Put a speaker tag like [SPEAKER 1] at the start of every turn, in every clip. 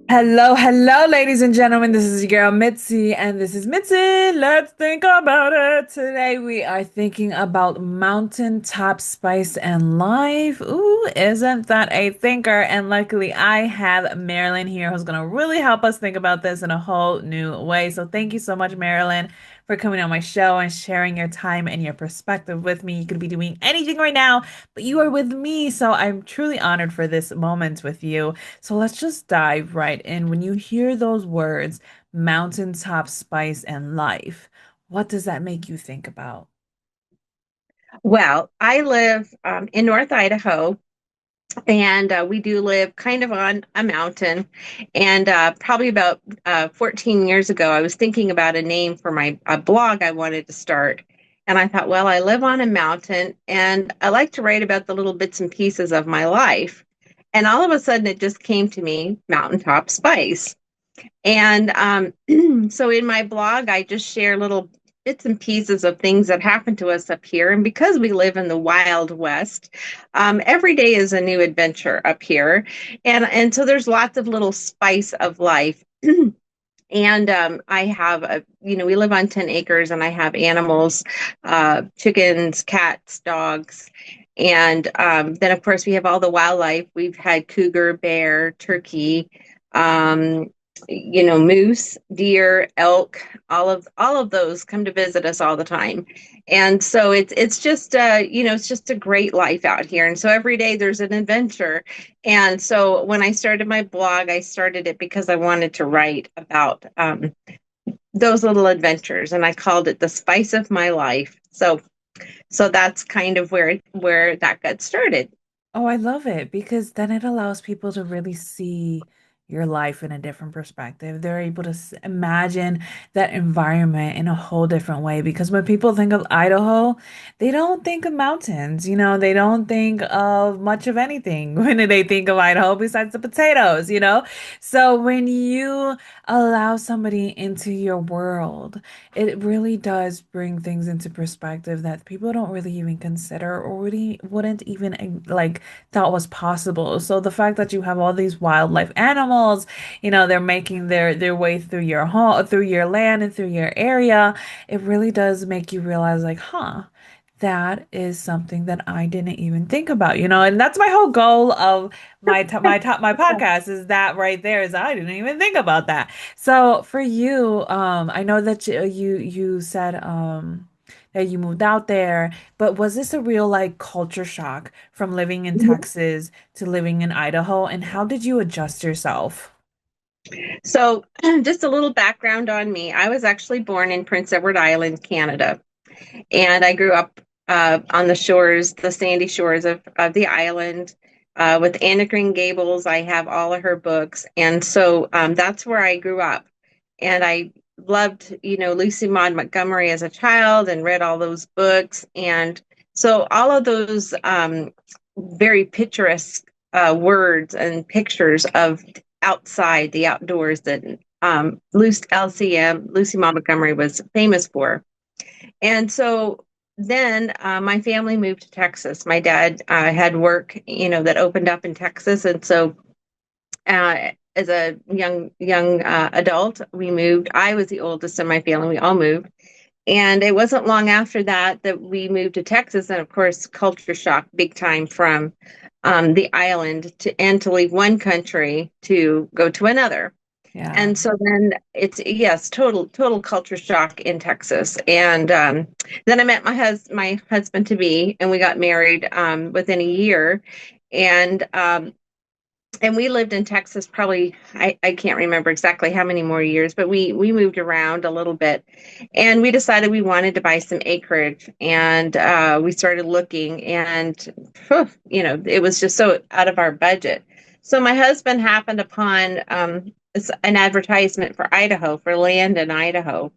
[SPEAKER 1] Hello, hello, ladies and gentlemen. This is your girl Mitzi, and this is Mitzi. Let's think about it. Today we are thinking about mountaintop spice and life. Ooh, isn't that a thinker? And luckily, I have Marilyn here who's going to really help us think about this in a whole new way. So, thank you so much, Marilyn, for coming on my show and sharing your time and your perspective with me. You could be doing anything right now, but you are with me. So, I'm truly honored for this moment with you. So let's just dive right in. When you hear those words, mountaintop spice and life, what does that make you think about?
[SPEAKER 2] Well, I live in North Idaho, and we do live kind of on a mountain. And probably about 14 years ago, I was thinking about a name for my a blog I wanted to start. And I thought, well, I live on a mountain, and I like to write about the little bits and pieces of my life. And all of a sudden, it just came to me, Mountaintop Spice. And so in my blog, I just share little bits and pieces of things that happen to us up here. And because we live in the Wild West, every day is a new adventure up here. And so there's lots of little spice of life. And I have we live on 10 acres and I have animals, chickens, cats, dogs. And then, of course, we have all the wildlife. We've had cougar, bear, turkey, um, moose, deer, elk, all of those come to visit us all the time. And so it's just it's just a great life out here. And so every day there's an adventure. And so when I started my blog, I started it because I wanted to write about those little adventures, and I called it the spice of my life. So that's kind of where that got started.
[SPEAKER 1] Oh, I love it because then it allows people to really see your life in a different perspective. They're able to imagine that environment in a whole different way because when people think of Idaho, they don't think of mountains, they don't think of much of anything when they think of Idaho besides the potatoes. So when you allow somebody into your world, it really does bring things into perspective that people don't really even consider or really wouldn't even like thought was possible. So the fact that you have all these wildlife animals, they're making their way through your home, through your land and through your area, it really does make you realize like, huh, that is something that I didn't even think about. And that's my whole goal of my podcast is that right there is I didn't even think about that. So for you, I know that you said that you moved out there, but was this a real like culture shock from living in Texas to living in Idaho? And how did you adjust yourself?
[SPEAKER 2] So, just a little background on me. I was actually born in Prince Edward Island, Canada, and I grew up on the shores, the sandy shores of the island, with Anna Green Gables. I have all of her books, and so that's where I grew up. And I loved, Lucy Maud Montgomery as a child, and read all those books. And so all of those very picturesque words and pictures of outside, the outdoors that LCM, Lucy Maud Montgomery, was famous for. And so then my family moved to Texas. My dad had work, that opened up in Texas, and so as a young adult, we moved. I was the oldest in my family. We all moved, and it wasn't long after that we moved to Texas, and of course, culture shock, big time, from the island to leave one country to go to another.
[SPEAKER 1] Yeah.
[SPEAKER 2] And so then it's, yes, total culture shock in Texas. And then I met my husband to be, and we got married within a year. And and we lived in Texas probably, I can't remember exactly how many more years, but we moved around a little bit, and we decided we wanted to buy some acreage. And we started looking, and it was just so out of our budget. So my husband happened upon an advertisement for Idaho, for land in Idaho,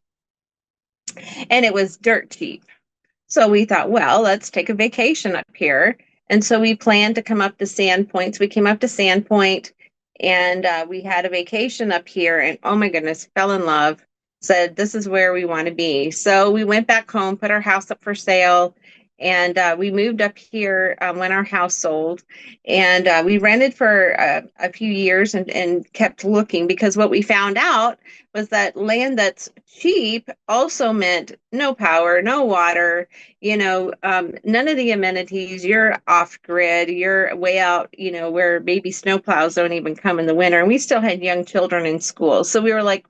[SPEAKER 2] and it was dirt cheap. So we thought, well, let's take a vacation up here. And so we planned to come up to Sandpoint. So we came up to Sandpoint, and we had a vacation up here. And oh my goodness, fell in love, said, this is where we want to be. So we went back home, put our house up for sale. And we moved up here when our house sold, and we rented for a few years and kept looking because what we found out was that land that's cheap also meant no power, no water, none of the amenities. You're off grid, you're way out, where maybe snowplows don't even come in the winter. And we still had young children in school. So we were like,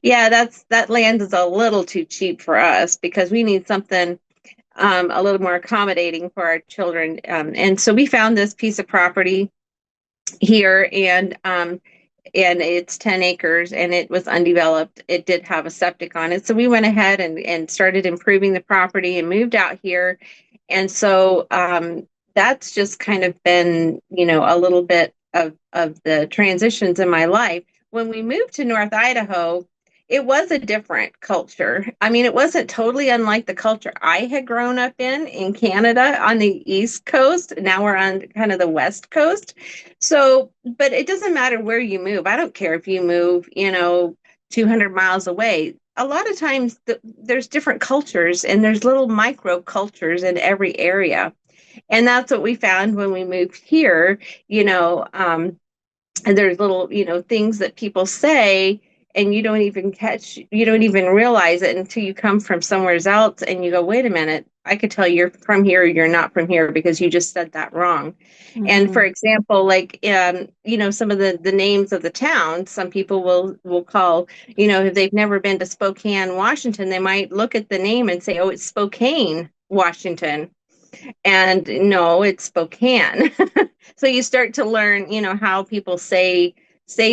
[SPEAKER 2] yeah, that land is a little too cheap for us because we need something a little more accommodating for our children. And so we found this piece of property here, and it's 10 acres and it was undeveloped. It did have a septic on it. So we went ahead and started improving the property and moved out here. And so that's just kind of been, a little bit of the transitions in my life. When we moved to North Idaho, it was a different culture. I mean, it wasn't totally unlike the culture I had grown up in Canada on the East Coast. Now we're on kind of the West Coast. So, but it doesn't matter where you move. I don't care if you move, 200 miles away. A lot of times there's different cultures and there's little micro cultures in every area. And that's what we found when we moved here, and there's little, things that people say and you don't even realize it until you come from somewhere else and you go, wait a minute, I could tell you're from here, you're not from here because you just said that wrong. And for
[SPEAKER 1] Hmm.
[SPEAKER 2] example, like some of the names of the towns, some people will call, if they've never been to Spokane, Washington, they might look at the name and say, oh, it's Spokane, Washington. And no, it's Spokane. So you start to learn, how people say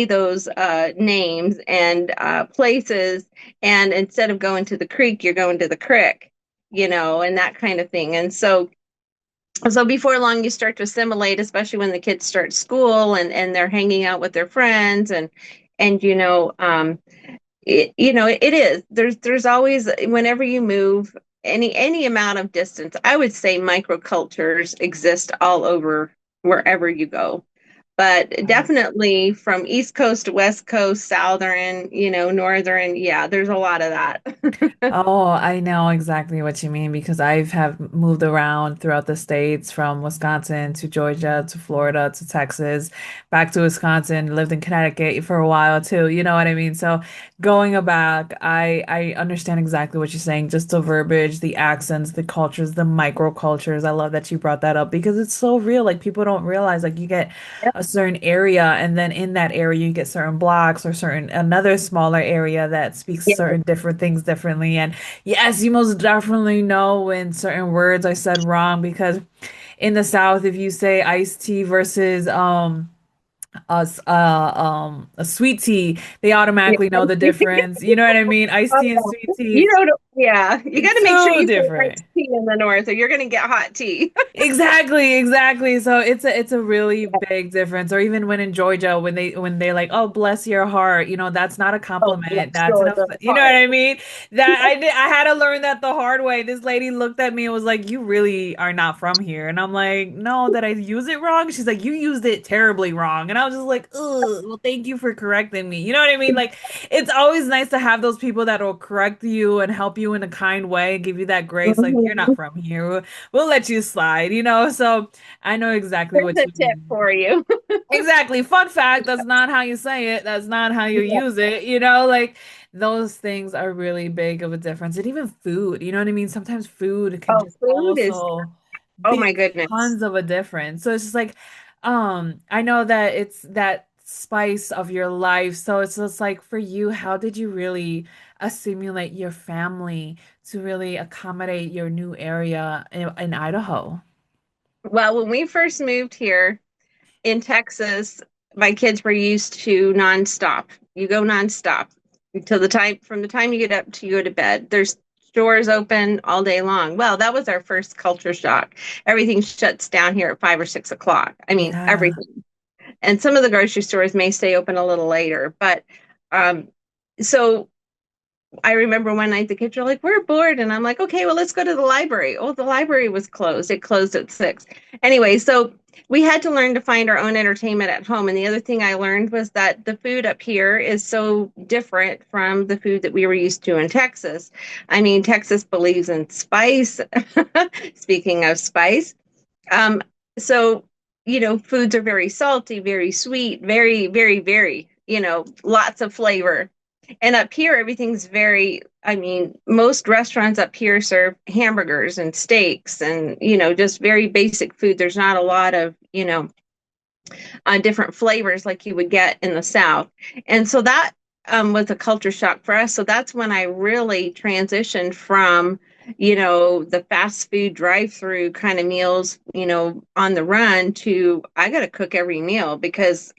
[SPEAKER 2] those names and places, and instead of going to the creek, you're going to the crick, and that kind of thing. And so before long, you start to assimilate, especially when the kids start school and they're hanging out with their friends and it is. There's always, whenever you move any amount of distance, I would say microcultures exist all over wherever you go. But definitely from East Coast to West Coast, Southern, Northern, yeah, there's a lot of that.
[SPEAKER 1] Oh, I know exactly what you mean because I've have moved around throughout the states from Wisconsin to Georgia to Florida to Texas, back to Wisconsin, lived in Connecticut for a while too. You know what I mean? So going back, I understand exactly what you're saying, just the verbiage, the accents, the cultures, the microcultures. I love that you brought that up because it's so real. Like people don't realize like you get a certain area and then in that area you get certain blocks or certain another smaller area that speaks
[SPEAKER 2] Yeah,
[SPEAKER 1] certain different things differently. And yes, you most definitely know when certain words are said wrong because in the South, if you say iced tea versus a sweet tea, they
[SPEAKER 2] yeah.
[SPEAKER 1] automatically know the difference. You know what I mean? Iced tea and sweet tea,
[SPEAKER 2] Yeah, you got
[SPEAKER 1] it's
[SPEAKER 2] to make sure
[SPEAKER 1] so
[SPEAKER 2] you say
[SPEAKER 1] different.
[SPEAKER 2] iced tea in the north, or you're going to get hot tea.
[SPEAKER 1] Exactly, exactly. So it's a really big difference. Or even when in Georgia, when they're like, "Oh, bless your heart," that's not a
[SPEAKER 2] Oh, bless
[SPEAKER 1] compliment. That's
[SPEAKER 2] your
[SPEAKER 1] an
[SPEAKER 2] little
[SPEAKER 1] you know what
[SPEAKER 2] heart.
[SPEAKER 1] I mean? That I had to learn that the hard way. This lady looked at me and was like, "You really are not from here," and I'm like, "No, that I use it wrong." She's like, "You used it terribly wrong," and I was just like, "Ugh, well, thank you for correcting me." You know what I mean? Like, it's always nice to have those people that will correct you and help you in a kind way, give you that grace. Like, you're not
[SPEAKER 2] Mhm.
[SPEAKER 1] from here. We'll let you slide. So I know exactly
[SPEAKER 2] There's
[SPEAKER 1] what
[SPEAKER 2] a
[SPEAKER 1] you
[SPEAKER 2] tip
[SPEAKER 1] mean.
[SPEAKER 2] for you.
[SPEAKER 1] Exactly. Fun fact, that's not how you say it. That's not how you
[SPEAKER 2] Yeah.
[SPEAKER 1] use it. Like those things are really big of a difference. And even food, you know what I mean? Sometimes food can
[SPEAKER 2] Oh,
[SPEAKER 1] just
[SPEAKER 2] food is,
[SPEAKER 1] also
[SPEAKER 2] oh
[SPEAKER 1] be
[SPEAKER 2] my goodness.
[SPEAKER 1] tons of a difference. So it's just like, I know that it's that spice of your life. So it's just like for you, how did you really assimilate your family to really accommodate your new area in Idaho?
[SPEAKER 2] Well, when we first moved here in Texas, my kids were used to nonstop. You go nonstop until from the time you get up to you go to bed. There's stores open all day long. Well, that was our first culture shock. Everything shuts down here at 5 or 6 o'clock. I mean,
[SPEAKER 1] Yeah.
[SPEAKER 2] everything. And some of the grocery stores may stay open a little later, but um, so I remember one night the kids were like, "We're bored," and I'm like, "Okay, well, let's go to the library." Oh, the library was closed. It closed at 6. Anyway, so we had to learn to find our own entertainment at home. And the other thing I learned was that the food up here is so different from the food that we were used to in Texas. I mean, Texas believes in spice. Speaking of spice, um, so, foods are very salty, very sweet, very, very, very, lots of flavor. And up here, everything's very, I mean, most restaurants up here serve hamburgers and steaks and, just very basic food. There's not a lot of, different flavors like you would get in the South. And so that was a culture shock for us. So that's when I really transitioned from, the fast food drive-through kind of meals, on the run to I got to cook every meal because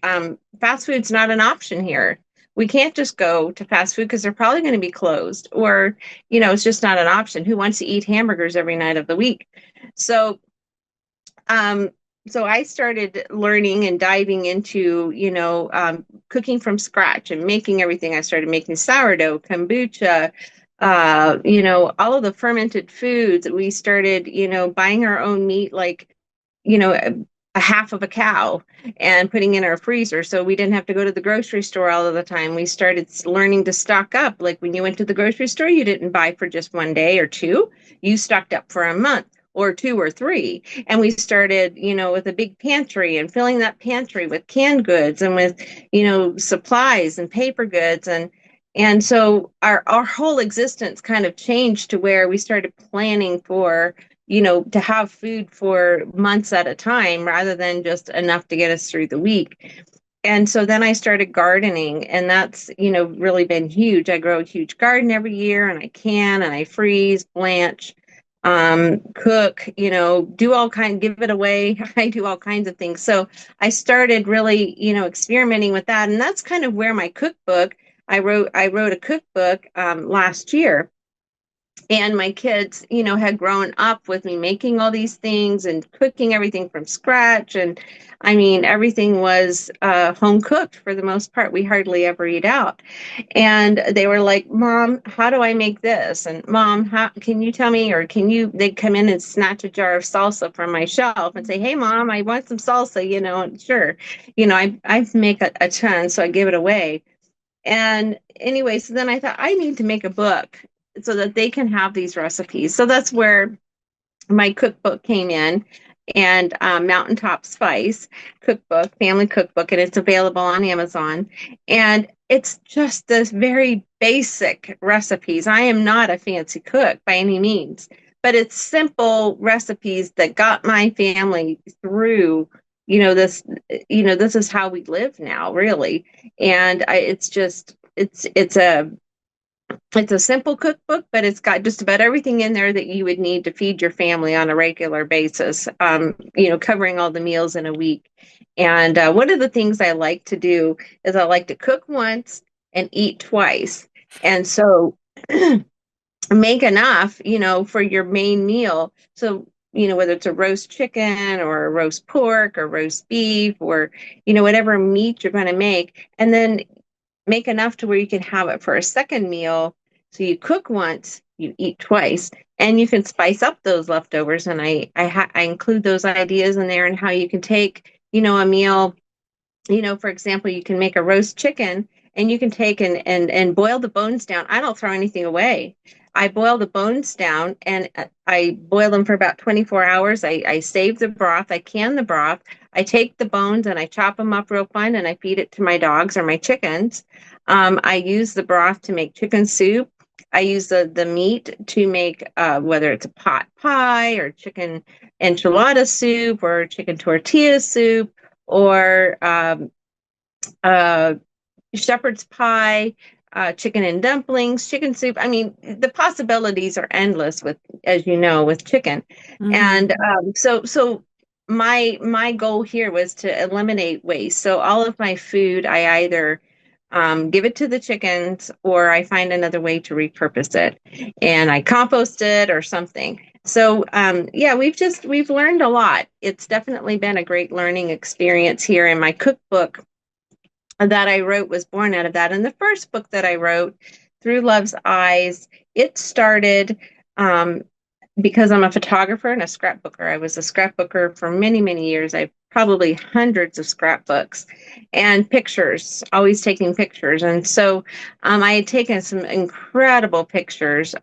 [SPEAKER 2] fast food's not an option here. We can't just go to fast food because they're probably going to be closed or, it's just not an option. Who wants to eat hamburgers every night of the week? So um, so I started learning and diving into, cooking from scratch and making everything. I started making sourdough, kombucha, all of the fermented foods. We started, buying our own meat, like, a half of a cow and putting in our freezer. So we didn't have to go to the grocery store all of the time. We started learning to stock up. Like when you went to the grocery store, you didn't buy for just one day or two. You stocked up for a month or two or three. And we started, with a big pantry and filling that pantry with canned goods and with, supplies and paper goods. And so our whole existence kind of changed to where we started planning for, to have food for months at a time rather than just enough to get us through the week. And so then I started gardening, and that's, really been huge. I grow a huge garden every year, and I can, and I freeze, blanch, cook, do all kind, give it away. I do all kinds of things. So I started really, experimenting with that. And that's kind of where my cookbook, I wrote a cookbook, last year, and my kids, had grown up with me making all these things and cooking everything from scratch. And I mean, everything was home cooked for the most part. We hardly ever eat out. And they were like, Mom, how do I make this? And Mom, how can you tell me? Or they'd come in and snatch a jar of salsa from my shelf and say, Hey, Mom, I want some salsa, and sure. I make a ton, so I give it away. And anyway, so then I thought I need to make a book so that they can have these recipes. So that's where my cookbook came in, and Mountaintop Spice cookbook, family cookbook, and it's available on Amazon. And it's just this very basic recipes. I am not a fancy cook by any means, but it's simple recipes that got my family through. This, this is how we live now, really. And it's a simple cookbook, but it's got just about everything in there that you would need to feed your family on a regular basis, covering all the meals in a week. And one of the things I like to do is I like to cook once and eat twice. And so make enough, for your main meal. So, whether it's a roast chicken or a roast pork or roast beef or, whatever meat you're going to make. And then make enough to where you can have it for a second meal. So you cook once, you eat twice, and you can spice up those leftovers. And I include those ideas in there and how you can take, a meal. For example, you can make a roast chicken and you can take and boil the bones down. I don't throw anything away. I boil the bones down and I boil them for about 24 hours. I save the broth. I can the broth. I take the bones and I chop them up real fine and I feed it to my dogs or my chickens. I use the broth to make chicken soup. I use the meat to make whether it's a pot pie or chicken enchilada soup or chicken tortilla soup or uh, shepherd's pie, chicken and dumplings, chicken soup. I mean, the possibilities are endless with, as you know, with chicken. And
[SPEAKER 1] Hmm.
[SPEAKER 2] so my goal here was to eliminate waste. So all of my food, I either give it to the chickens or I find another way to repurpose it, and I compost it or something. So yeah, we've learned a lot. It's definitely been a great learning experience here. In my cookbook that I wrote was born out of that. And the first book that I wrote, Through Love's Eyes, it started because I'm a photographer and a scrapbooker. I was a scrapbooker for many, many years. I've probably hundreds of scrapbooks and pictures, always taking pictures. And so I had taken some incredible pictures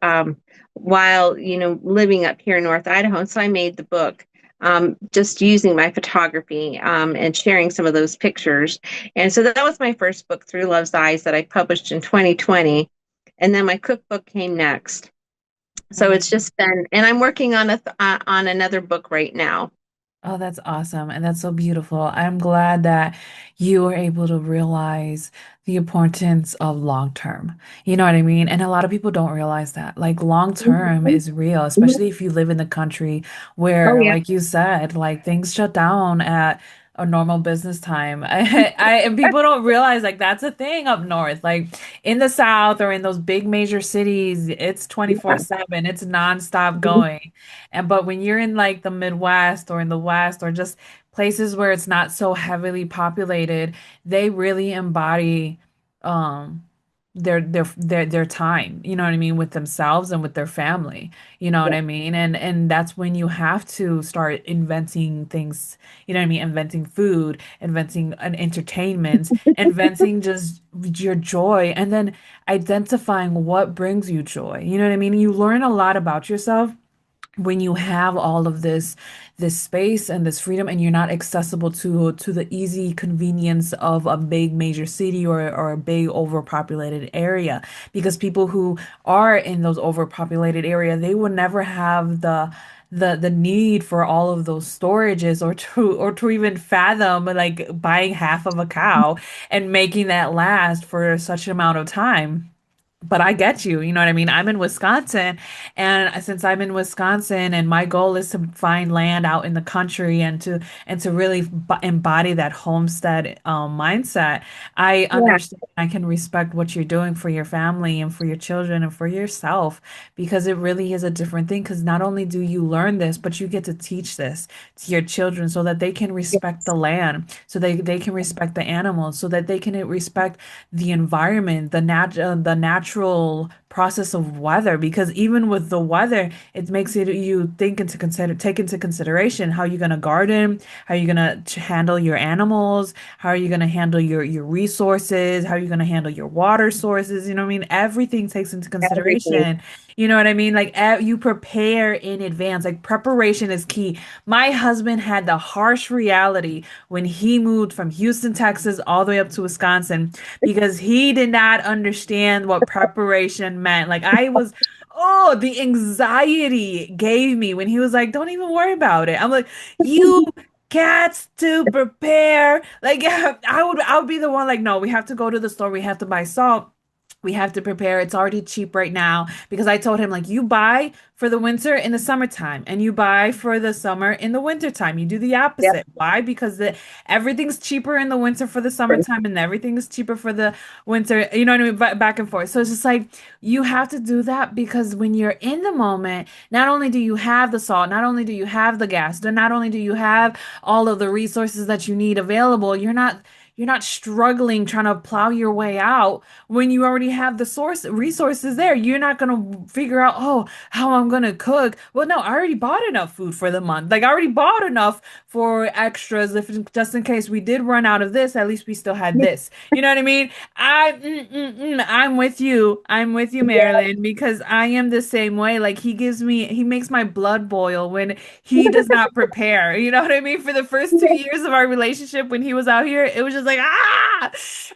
[SPEAKER 2] while, living up here in North Idaho. And so I made the book just using my photography and sharing some of those pictures. And so that was my first book, Through Love's Eyes, that I published in 2020. And then my cookbook came next. So
[SPEAKER 1] Oh,
[SPEAKER 2] it's just been, and I'm working on on another book right now.
[SPEAKER 1] oh, that's awesome. And that's so beautiful. I'm glad that you were able to realize the importance of long term. You know what I mean? And a lot of people don't realize that. Like long term
[SPEAKER 2] Mhm.
[SPEAKER 1] is real, especially if you live in the country
[SPEAKER 2] Oh
[SPEAKER 1] where,
[SPEAKER 2] yeah.
[SPEAKER 1] like you said, like things shut down at a normal business time. And people don't realize like that's a thing up north. Like in the South or in those big major cities, it's
[SPEAKER 2] Yeah.
[SPEAKER 1] 24/7. It's nonstop going. And but when you're in like the Midwest or in the West or just places where it's not so heavily populated, they really embody um their time, you know what I mean, with themselves and with their family. You know what
[SPEAKER 2] Yeah.
[SPEAKER 1] I mean? And that's when you have to start inventing things, you know what I mean, inventing food, inventing an entertainment, inventing just your joy, and then identifying what brings you joy. You know what I mean? You learn a lot about yourself when you have all of this space and this freedom and you're not accessible to the easy convenience of a big major city or a big overpopulated area, because people who are in those overpopulated area, they will never have the need for all of those storages or to even fathom like buying half of a cow and making that last for such an amount of time. But I get you, you know what I mean? I'm in Wisconsin, and since I'm in Wisconsin, and my goal is to find land out in the country and to really embody that homestead mindset, I
[SPEAKER 2] Yeah.
[SPEAKER 1] understand. I can respect what you're doing for your family and for your children and for yourself, because it really is a different thing. Because not only do you learn this, but you get to teach this to your children so that they can respect the land, so they can respect the animals, so that they can respect the environment, the natural process of weather. Because even with the weather, it makes it you think into consider take into consideration how you're gonna garden, how you're gonna handle your animals, how are you gonna handle your resources, how you're gonna handle your water sources. You know what I mean? Everything takes into
[SPEAKER 2] Everything.
[SPEAKER 1] consideration. You know what I mean? Like you prepare in advance. Like preparation is key. My husband had the harsh reality when he moved from Houston, Texas, all the way up to Wisconsin, because he did not understand what preparation meant. Like oh, the anxiety gave me when he was like, "Don't even worry about it." I'm like, "You cats to prepare." Like I would be the one like, "No, we have to go to the store. We have to buy salt. We have to prepare. It's already cheap right now." Because I told him, like, you buy for the winter in the summertime and you buy for the summer in the wintertime. You do the
[SPEAKER 2] Yep.
[SPEAKER 1] opposite. Why? Because everything's cheaper in the winter for the summertime and everything is cheaper for the winter. You know what I mean? Back and forth. So it's just like you have to do that, because when you're in the moment, not only do you have the salt, not only do you have the gas, then not only do you have all of the resources that you need available, you're not struggling trying to plow your way out when you already have the source resources there. You're not gonna figure out, oh, how I'm gonna cook. Well, no, I already bought enough food for the month. Like I already bought enough for extras, if just in case we did run out of this, at least we still had this. You know what I mean? I'm with you. I'm with you,
[SPEAKER 2] Yeah.
[SPEAKER 1] Marilyn, because I am the same way. Like he makes my blood boil when he does not prepare. You know what I mean? For the first 2 years of our relationship when he was out here, it was just like, ah.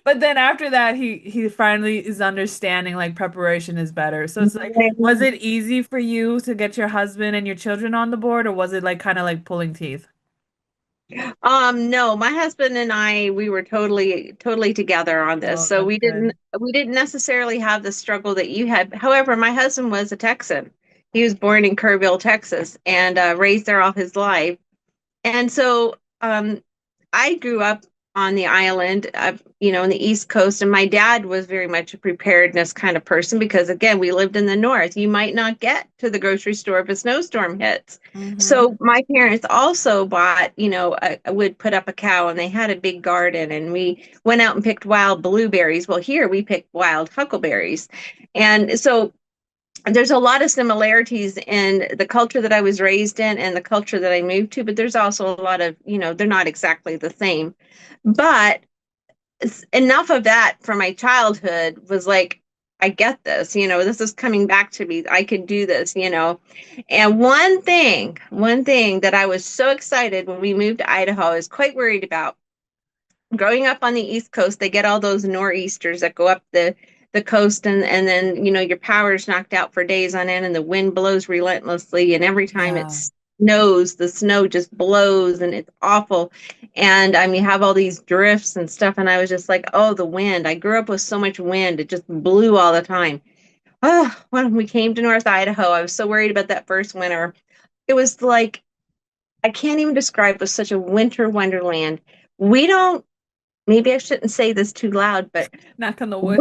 [SPEAKER 1] But then after that, he finally is understanding like preparation is better. So it's like, was it easy for you to get your husband and your children on the board, or was it like kind of like pulling teeth?
[SPEAKER 2] No, my husband and I, we were totally together on this.
[SPEAKER 1] Oh,
[SPEAKER 2] So
[SPEAKER 1] that's
[SPEAKER 2] we
[SPEAKER 1] good.
[SPEAKER 2] didn't necessarily have the struggle that you had. However, my husband was a Texan. He was born in Kerrville, Texas, and raised there all his life. And so I grew up on the island, in the East Coast, and my dad was very much a preparedness kind of person because, again, we lived in the North. You might not get to the grocery store if a snowstorm hits.
[SPEAKER 1] Mm-hmm.
[SPEAKER 2] So my parents also bought, would put up a cow, and they had a big garden, and we went out and picked wild blueberries. Well, here we picked wild huckleberries. And so there's a lot of similarities in the culture that I was raised in and the culture that I moved to, but there's also a lot of, they're not exactly the same. But enough of that from my childhood was like, I get this, this is coming back to me. I can do this. And one thing that I was so excited when we moved to Idaho, I was quite worried about. Growing up on the East Coast, they get all those nor'easters that go up the coast, and then your power is knocked out for days on end, and the wind blows relentlessly, and every time it
[SPEAKER 1] Yeah.
[SPEAKER 2] snows, the snow just blows, and it's awful. And you have all these drifts and stuff, and I was just like, oh, the wind. I grew up with so much wind, it just blew all the time. Oh, when we came to North Idaho, I was so worried about that first winter. It was like, I can't even describe, it was such a winter wonderland. We don't, maybe I shouldn't say this too loud, but
[SPEAKER 1] Knock on the wood.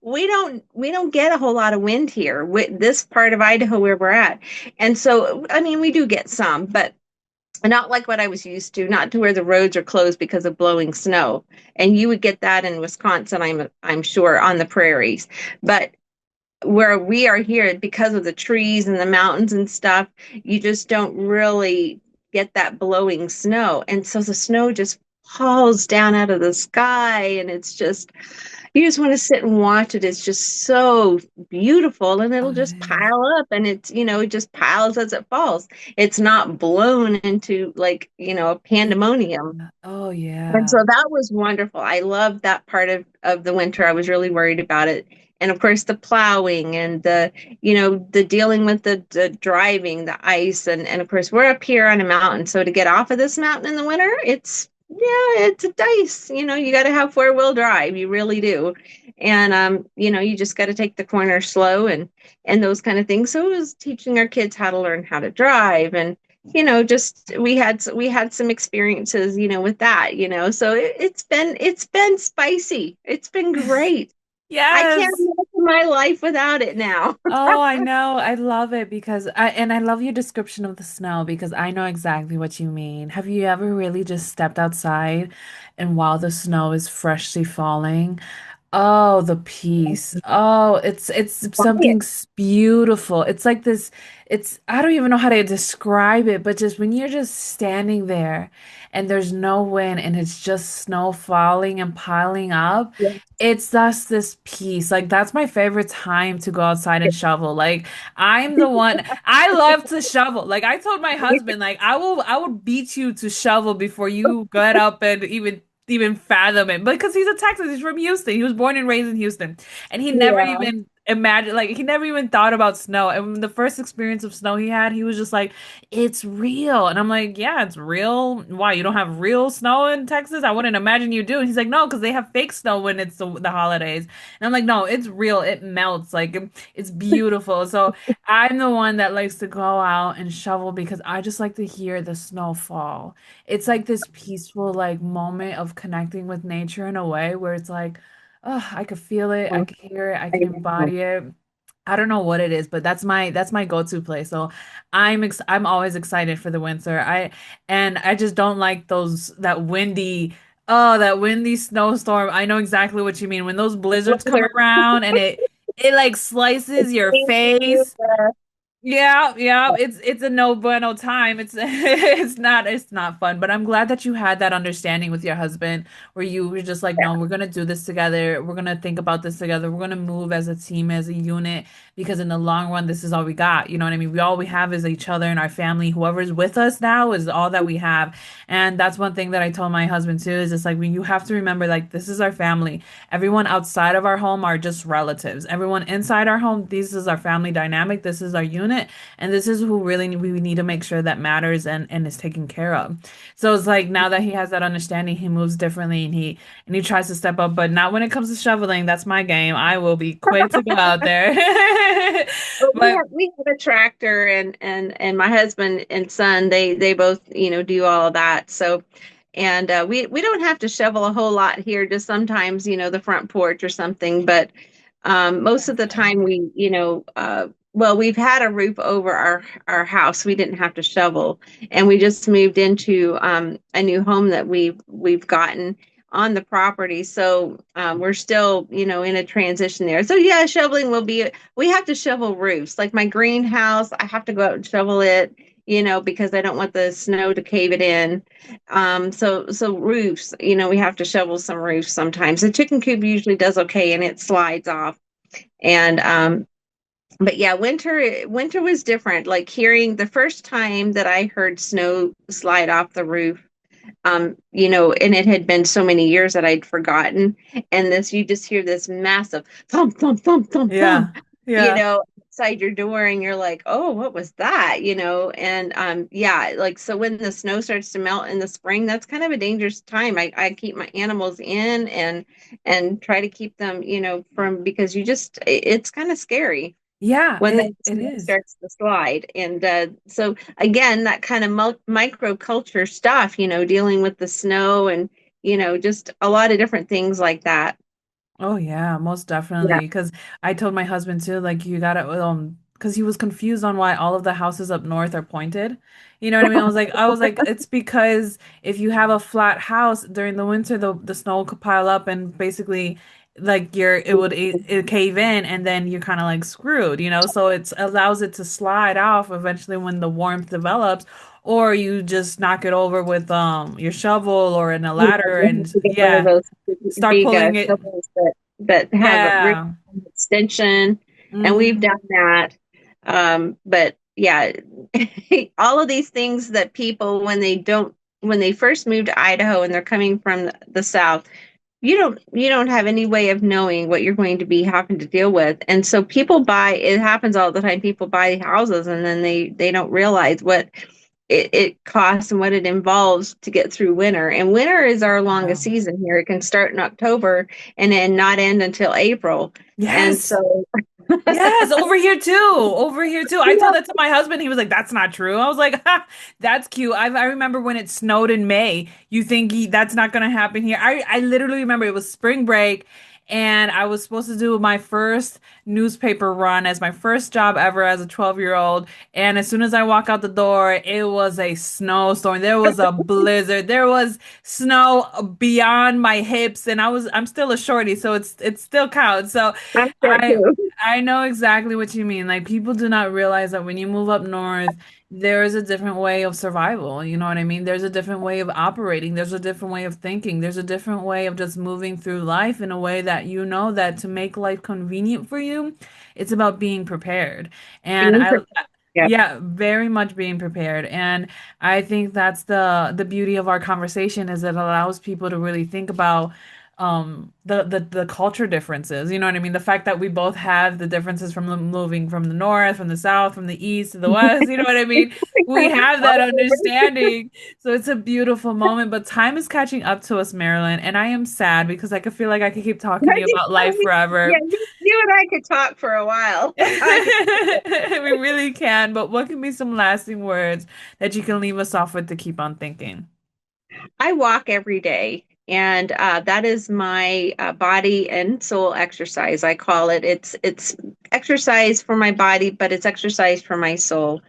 [SPEAKER 2] we don't we don't get a whole lot of wind here with this part of Idaho where we're at. And so we do get some, but not like what I was used to, not to where the roads are closed because of blowing snow. And you would get that in Wisconsin, I'm sure, on the prairies. But where we are here, because of the trees and the mountains and stuff, you just don't really get that blowing snow. And so the snow just falls down out of the sky, and it's just, you just want to sit and watch it. It's just so beautiful, and
[SPEAKER 1] Oh,
[SPEAKER 2] it'll
[SPEAKER 1] it
[SPEAKER 2] just
[SPEAKER 1] is.
[SPEAKER 2] pile up, and it just piles as it falls. It's not blown into like, a
[SPEAKER 1] Yeah.
[SPEAKER 2] pandemonium.
[SPEAKER 1] Oh,
[SPEAKER 2] And so
[SPEAKER 1] yeah.
[SPEAKER 2] that was wonderful. I loved that part of the winter. I was really worried about it. And of course, the plowing and the dealing with the driving, the ice. And of course, we're up here on a mountain. So to get off of this mountain in the winter, it's a dice. You got to have four-wheel drive. You really do. And, you just got to take the corner slow and those kind of things. So it was teaching our kids how to learn how to drive, and just we had some experiences, with that, so it's been spicy. It's been great. I can't
[SPEAKER 1] Yes.
[SPEAKER 2] imagine my life without it now.
[SPEAKER 1] Oh, I know. I love it because I love your description of the snow because I know exactly what you mean. Have you ever really just stepped outside and while the snow is freshly falling? Oh, the peace. Oh, it's
[SPEAKER 2] Quiet.
[SPEAKER 1] something beautiful. It's like this, it's I don't even know how to describe it, but just when you're just standing there and there's no wind and it's just snow falling and piling up,
[SPEAKER 2] Yeah.
[SPEAKER 1] it's just this peace. Like that's my favorite time to go outside and shovel. Like I'm the one I love to shovel. Like I told my husband, like I will beat you to shovel before you get up and even fathom it because he's a Texan. He's from Houston. He was born and raised in Houston, and he never
[SPEAKER 2] Yeah.
[SPEAKER 1] even imagined, like he never even thought about snow. And the first experience of snow he had, he was just like, "It's real," and I'm like, "Yeah, it's real. Why you don't have real snow in Texas? I wouldn't imagine you do." And he's like, "No, because they have fake snow when it's the holidays." And I'm like, "No, it's real. It melts. Like it's beautiful." So I'm the one that likes to go out and shovel because I just like to hear the snow fall. It's like this peaceful like moment of connecting with nature in a way where it's like, oh, I could feel it, I could hear it, I can embody it. I don't know what it is, but that's my go-to place. So I'm always excited for the winter. I just don't like those that windy snowstorm. I know exactly what you mean. When those blizzards come
[SPEAKER 2] Weather.
[SPEAKER 1] around and it like slices your face. Yeah, yeah, it's a no bueno time. It's it's not fun, but I'm glad that you had that understanding with your husband where you were just like, no, we're gonna do this together. We're gonna think about this together. We're gonna move as a team, as a unit, because in the long run, this is all we got. You know what I mean? We have is each other and our family. Whoever's with us now is all that we have. And that's one thing that I told my husband too, is just like when you have to remember like this is our family. Everyone outside of our home are just relatives. Everyone inside our home, this is our family dynamic. This is our unit. And this is who really we need to make sure that matters and is taken care of. So it's like now that he has that understanding, he moves differently and he tries to step up, but not when it comes to shoveling. That's my game. I will be quick to go out there.
[SPEAKER 2] But we
[SPEAKER 1] But
[SPEAKER 2] have we have a tractor, and my husband and son, they both, do all of that. So, and we don't have to shovel a whole lot here, just sometimes, the front porch or something. But most of the time well, we've had a roof over our house. We didn't have to shovel, and we just moved into a new home that we've gotten on the property. So we're still, in a transition there. So yeah, shoveling will be, we have to shovel roofs. Like my greenhouse, I have to go out and shovel it, because I don't want the snow to cave it in. So roofs, we have to shovel some roofs sometimes. The chicken coop usually does okay and it slides off. And but yeah, winter was different. Like hearing the first time that I heard snow slide off the roof, and it had been so many years that I'd forgotten. And you just hear this massive thump, thump, thump, thump,
[SPEAKER 1] Yeah.
[SPEAKER 2] thump,
[SPEAKER 1] Yeah.
[SPEAKER 2] outside your door, and you're like, oh, what was that? And yeah, like so when the snow starts to melt in the spring, that's kind of a dangerous time. I keep my animals in and try to keep them, from because it's kind of scary
[SPEAKER 1] Yeah,
[SPEAKER 2] when that
[SPEAKER 1] it
[SPEAKER 2] snow
[SPEAKER 1] is.
[SPEAKER 2] starts to slide. And so again, that kind of microculture stuff, dealing with the snow and, just a lot of different things like that.
[SPEAKER 1] Oh yeah, most
[SPEAKER 2] Yeah.
[SPEAKER 1] definitely. Because I told my husband too, like you gotta because he was confused on why all of the houses up north are pointed. You know what I mean? I was like, it's because if you have a flat house during the winter, the snow could pile up and basically like it cave in and then you're kind of like screwed, you know? So it allows it to slide off eventually when the warmth develops, or you just knock it over with your shovel or in a
[SPEAKER 2] Yeah,
[SPEAKER 1] ladder
[SPEAKER 2] you have
[SPEAKER 1] and
[SPEAKER 2] to get one of
[SPEAKER 1] yeah,
[SPEAKER 2] those
[SPEAKER 1] start
[SPEAKER 2] big
[SPEAKER 1] pulling it.
[SPEAKER 2] shovels that have a real
[SPEAKER 1] Yeah.
[SPEAKER 2] extension, and we've
[SPEAKER 1] Hmm.
[SPEAKER 2] done that. But yeah, all of these things that people, when they first move to Idaho and they're coming from the South, you don't have any way of knowing what you're going to be having to deal with. And so people buy, it happens all the time. People buy houses and then they don't realize what it costs and what it involves to get through winter. And winter is our longest
[SPEAKER 1] Wow.
[SPEAKER 2] season here. It can start in October and then not end until April. And
[SPEAKER 1] Yes.
[SPEAKER 2] so,
[SPEAKER 1] Yes, over here too. Over here too. I told that to my husband. He was like, "That's not true." I was like, ha, "That's cute." I remember when it snowed in May. You think that's not gonna happen here? I literally remember it was spring break, and I was supposed to do my first newspaper run as my first job ever as a 12-year-old. And as soon as I walk out the door, it was a snowstorm. There was a blizzard. There was snow beyond my hips, and I'm still a shorty, so it still counts. So.
[SPEAKER 2] I'm short
[SPEAKER 1] I
[SPEAKER 2] too.
[SPEAKER 1] I know exactly what you mean. Like people do not realize that when you move up north, there is a different way of survival. You know what I mean? There's a different way of operating. There's a different way of thinking. There's a different way of just moving through life in a way that you know that to make life convenient for you, it's about being prepared. And
[SPEAKER 2] Being
[SPEAKER 1] I
[SPEAKER 2] prepared. Yeah.
[SPEAKER 1] yeah, very much being prepared. And I think that's the beauty of our conversation is it allows people to really think about the culture differences. You know what I mean? The fact that we both have the differences from moving from the north, from the south, from the east to the west, you know what I mean? We have that
[SPEAKER 2] All over.
[SPEAKER 1] understanding. So it's a beautiful moment, but time is catching up to us, Marilyn, and I am sad because I could feel like I could keep talking to you about life
[SPEAKER 2] Yeah,
[SPEAKER 1] forever.
[SPEAKER 2] you and I could talk for a while. I could,
[SPEAKER 1] We really can, but what can be some lasting words that you can leave us off with to keep on thinking?
[SPEAKER 2] I walk every day, and that is my body and soul exercise. I call it. It's exercise for my body, but it's exercise for my soul.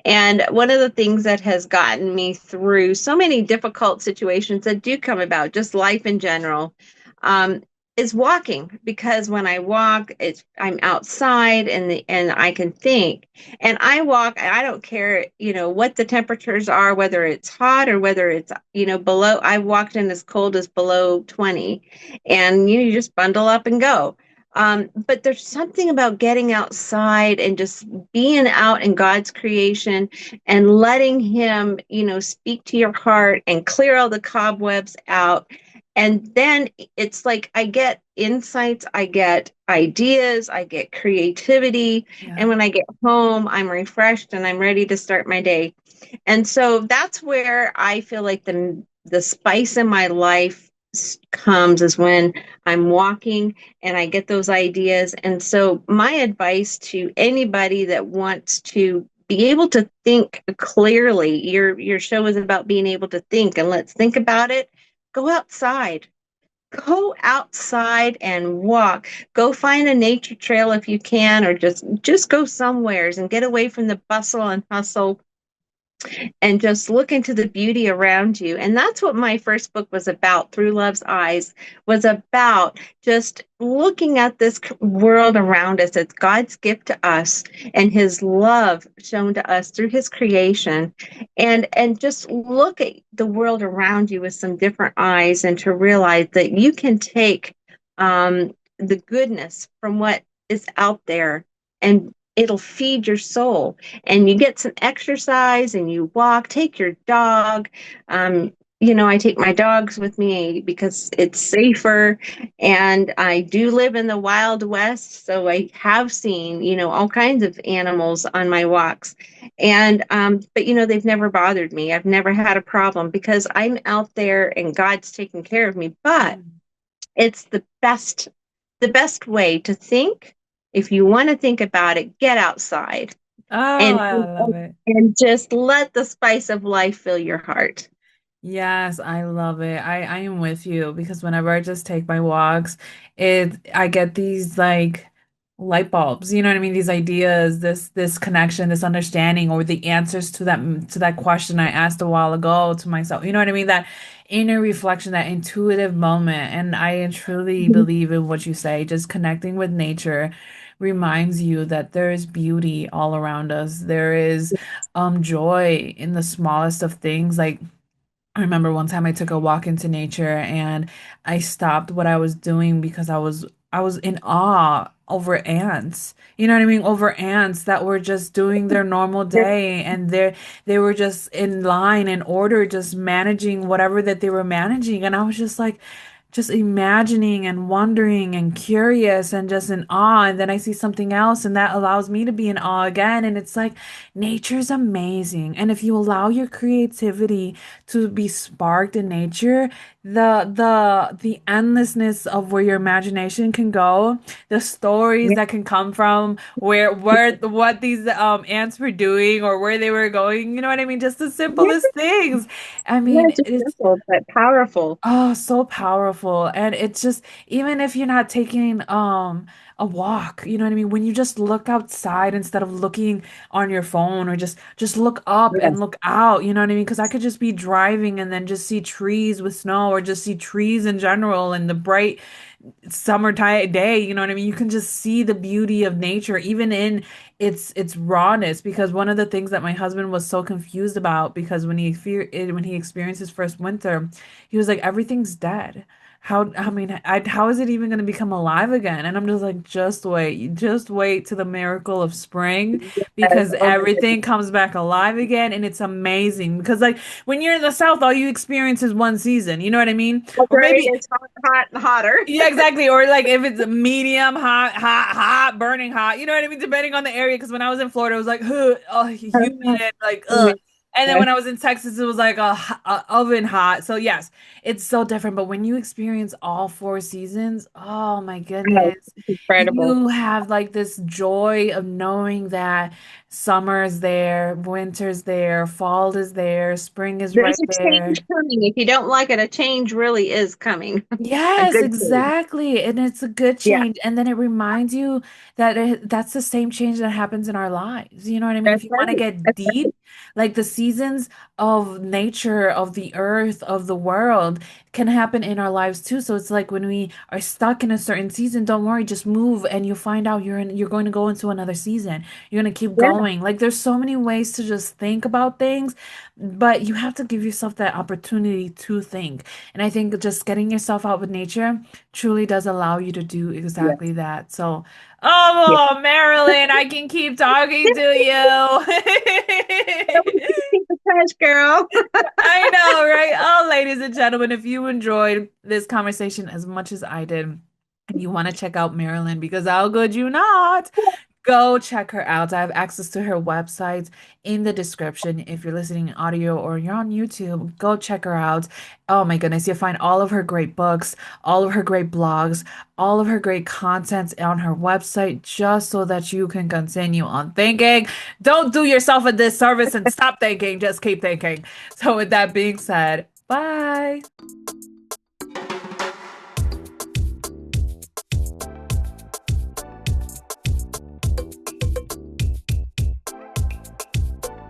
[SPEAKER 2] And one of the things that has gotten me through so many difficult situations that do come about, just life in general, um, is walking. Because when I walk, I'm outside and I can think. And I walk, I don't care, what the temperatures are, whether it's hot or whether it's, below. I walked in as cold as below 20, and you just bundle up and go. But there's something about getting outside and just being out in God's creation and letting Him, speak to your heart and clear all the cobwebs out. And then it's like I get insights, I get ideas, I get creativity. And
[SPEAKER 1] Yeah.
[SPEAKER 2] when I get home, I'm refreshed and I'm ready to start my day. And so that's where I feel like the spice in my life comes is when I'm walking and I get those ideas. And so my advice to anybody that wants to be able to think clearly, your show is about being able to think, and let's think about it. Go outside. Go outside and walk. Go find a nature trail if you can, or just go somewheres and get away from the bustle and hustle and just look into the beauty around you. And that's what my first book was about, Through Love's Eyes, was about just looking at this world around us as God's gift to us and his love shown to us through his creation. And just look at the world around you with some different eyes and to realize that you can take the goodness from what is out there and it'll feed your soul and you get some exercise and you walk, take your dog. I take my dogs with me because it's safer. And I do live in the Wild West, so I have seen, all kinds of animals on my walks. But they've never bothered me. I've never had a problem because I'm out there and God's taking care of me. But
[SPEAKER 1] Mm.
[SPEAKER 2] it's the best way to think. If you want to think about it, get outside
[SPEAKER 1] Oh,
[SPEAKER 2] and
[SPEAKER 1] I love it.
[SPEAKER 2] and just let the spice of life fill your heart.
[SPEAKER 1] Yes, I love it. I am with you because whenever I just take my walks, I get these like light bulbs, you know what I mean? These ideas, this connection, this understanding, or the answers to that question I asked a while ago to myself. You know what I mean? That inner reflection, that intuitive moment. And I truly
[SPEAKER 2] Mhm.
[SPEAKER 1] believe in what you say. Just connecting with nature reminds you that there is beauty all around us. There is joy in the smallest of things. Like I remember one time I took a walk into nature and I stopped what I was doing because I was in awe over ants. You know what I mean? Over ants that were just doing their normal day and they were just in line in order, just managing whatever that they were managing. And I was just like, just imagining and wondering and curious and just in awe. And then I see something else, and that allows me to be in awe again. And it's like nature's amazing. And if you allow your creativity to be sparked in nature, the endlessness of where your imagination can go, the stories
[SPEAKER 2] Yeah,
[SPEAKER 1] that can come from where what these ants were doing or where they were going, you know what I mean? Just the
[SPEAKER 2] yeah,
[SPEAKER 1] simplest things. I
[SPEAKER 2] yeah,
[SPEAKER 1] mean,
[SPEAKER 2] just
[SPEAKER 1] it's
[SPEAKER 2] simple but powerful.
[SPEAKER 1] oh, so powerful. And it's just, even if you're not taking a walk, you know what I mean? When you just look outside instead of looking on your phone or just look up and
[SPEAKER 2] Yes,
[SPEAKER 1] look out, you know what I mean? Because I could just be driving and then just see trees with snow or just see trees in general and the bright summertime day, you know what I mean? You can just see the beauty of nature even in its rawness because one of the things that my husband was so confused about because when he experienced his first winter, he was like everything's dead. How is it even going to become alive again? And I'm just like just wait to the miracle of spring
[SPEAKER 2] yes.
[SPEAKER 1] because
[SPEAKER 2] Oh my
[SPEAKER 1] everything
[SPEAKER 2] goodness.
[SPEAKER 1] comes back alive again and it's amazing because like when you're in the South all you experience is one season, you know what I mean?
[SPEAKER 2] That's
[SPEAKER 1] Or
[SPEAKER 2] right.
[SPEAKER 1] maybe
[SPEAKER 2] It's hot, hot, and hotter.
[SPEAKER 1] yeah, exactly. Or like if it's medium hot, hot, hot, burning hot. You know what I mean? Depending on the area. Because when I was in Florida, it was like, oh, humid and like,
[SPEAKER 2] Oh my
[SPEAKER 1] ugh. And then when
[SPEAKER 2] goodness.
[SPEAKER 1] I was in Texas, it was like a oven hot. So yes, it's so different. But when you experience all four seasons, oh my
[SPEAKER 2] Oh,
[SPEAKER 1] goodness,
[SPEAKER 2] it's incredible.
[SPEAKER 1] you have like this joy of knowing that summer is there, winter's there, fall is there, spring is
[SPEAKER 2] There's
[SPEAKER 1] right
[SPEAKER 2] a
[SPEAKER 1] there.
[SPEAKER 2] change coming. If you don't like it, a change really is coming. A
[SPEAKER 1] Yes,
[SPEAKER 2] good change.
[SPEAKER 1] exactly. And it's a good
[SPEAKER 2] Yeah,
[SPEAKER 1] change. And then it reminds you that that's the same change that happens in our lives. You know what I mean? If
[SPEAKER 2] that's
[SPEAKER 1] you want to
[SPEAKER 2] right.
[SPEAKER 1] get
[SPEAKER 2] That's
[SPEAKER 1] deep,
[SPEAKER 2] right.
[SPEAKER 1] like the seasons of nature, of the earth, of the world can happen in our lives too. So it's like when we are stuck in a certain season, don't worry, just move and you'll find out you're going to go into another season. You're going to keep
[SPEAKER 2] Yeah,
[SPEAKER 1] going. Like there's so many ways to just think about things, but you have to give yourself that opportunity to think. And I think just getting yourself out with nature truly does allow you to do exactly
[SPEAKER 2] yes,
[SPEAKER 1] that. So,
[SPEAKER 2] yes.
[SPEAKER 1] oh, Marilyn, I can keep talking to you.
[SPEAKER 2] Keep the trash, girl.
[SPEAKER 1] I know, right? Oh, ladies and gentlemen, if you enjoyed this conversation as much as I did, and you want to check out Marilyn, because how could you not? Go check her out. I have access to her website in the description. If you're listening in audio or you're on YouTube, go check her out. Oh my goodness, you'll find all of her great books, all of her great blogs, all of her great content on her website, just so that you can continue on thinking. Don't do yourself a disservice and stop thinking, just keep thinking. So, with that being said, bye.